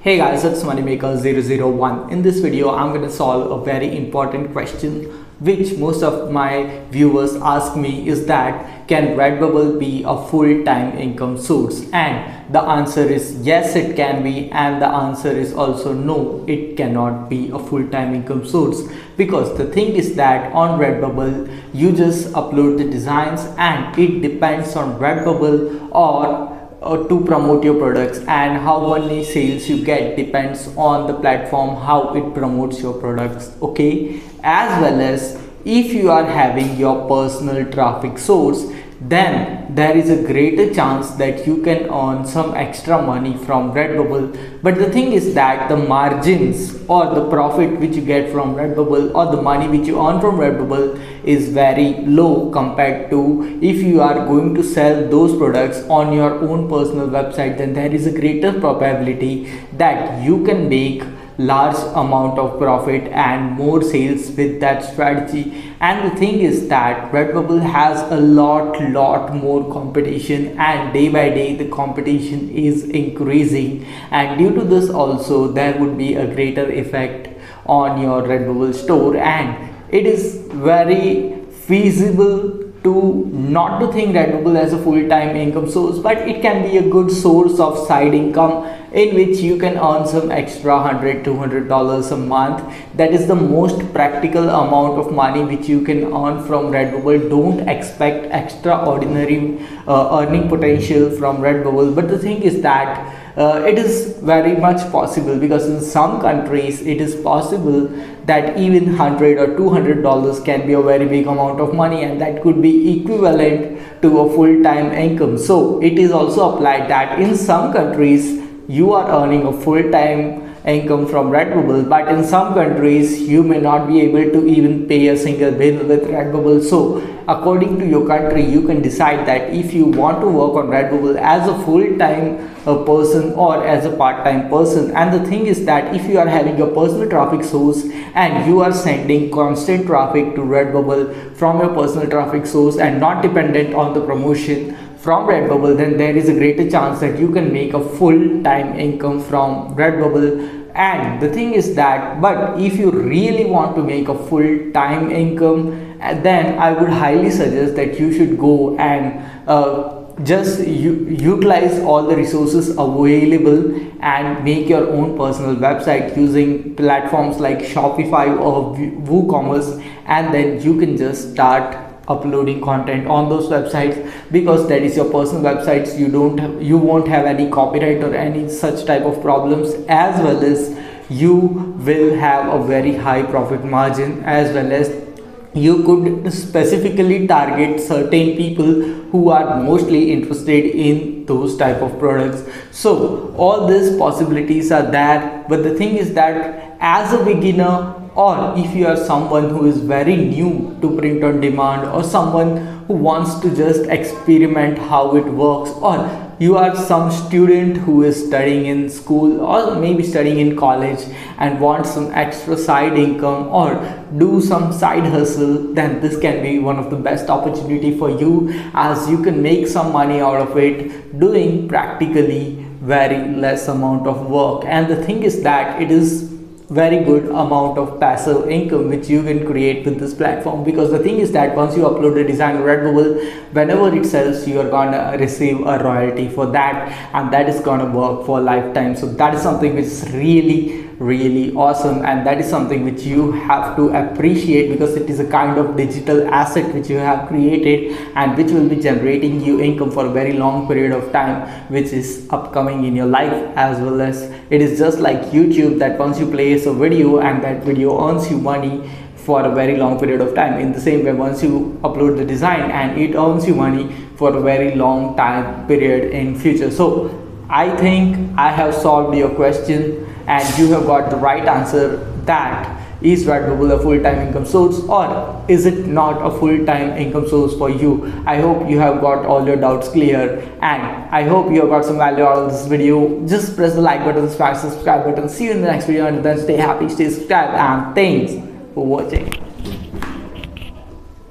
Hey guys, it's Moneymaker001. In this video, I'm going to solve a very important question which most of my viewers ask me, is that can Redbubble be a full-time income source? And the answer is yes, it can be, and the answer is also no, it cannot be a full-time income source, because the thing is that on Redbubble you just upload the designs and it depends on Redbubble or to promote your products, and how many sales you get depends on the platform, how it promotes your products, okay? As well as if you are having your personal traffic source, then there is a greater chance that you can earn some extra money from Redbubble. But the thing is that the margins or the profit which you get from Redbubble or the money which you earn from Redbubble is very low compared to if you are going to sell those products on your own personal website. Then there is a greater probability that you can make large amount of profit and more sales with that strategy. And the thing is that Redbubble has a lot more competition, and day by day the competition is increasing, and due to this also there would be a greater effect on your Redbubble store. And it is very feasible to not to think Redbubble as a full-time income source, but it can be a good source of side income in which you can earn some extra $100-$200 a month. That is the most practical amount of money which you can earn from Redbubble. Don't expect extraordinary earning potential from Redbubble, but the thing is that it is very much possible, because in some countries it is possible that even $100 or $200 can be a very big amount of money, and that could be equivalent to a full-time income. So it is also applied that in some countries you are earning a full-time income from Redbubble, but in some countries you may not be able to even pay a single bill with Redbubble. So according to your country, you can decide that if you want to work on Redbubble as a full-time person or as a part-time person. And the thing is that if you are having a personal traffic source and you are sending constant traffic to Redbubble from your personal traffic source and not dependent on the promotion from Redbubble, then there is a greater chance that you can make a full-time income from Redbubble. And the thing is that, but if you really want to make a full-time income, then I would highly suggest that you should go and just utilize all the resources available and make your own personal website using platforms like Shopify or WooCommerce, and then you can just start uploading content on those websites, because that is your personal websites. You won't have any copyright or any such type of problems, as well as you will have a very high profit margin, as well as you could specifically target certain people who are mostly interested in those type of products. So all these possibilities are there, but the thing is that as a beginner, or if you are someone who is very new to print on demand, or someone who wants to just experiment how it works, or you are some student who is studying in school or maybe studying in college and wants some extra side income or do some side hustle, then this can be one of the best opportunity for you, as you can make some money out of it doing practically very less amount of work. And the thing is that it is very good amount of passive income which you can create with this platform, because the thing is that once you upload a design on Redbubble, whenever it sells, you are gonna receive a royalty for that, and that is gonna work for a lifetime. So that is something which is really awesome, and that is something which you have to appreciate, because it is a kind of digital asset which you have created and which will be generating you income for a very long period of time, which is upcoming in your life. As well as it is just like YouTube, that once you place a video and that video earns you money for a very long period of time. In the same way, once you upload the design and it earns you money for a very long time period in future. So I think I have solved your question and you have got the right answer, that is Redbubble a full-time income source or is it not a full-time income source for you? I hope you have got all your doubts clear, and I hope you have got some value out of this video. Just press the like button, smash the subscribe button. See you in the next video, and then stay happy, stay subscribed, and thanks for watching.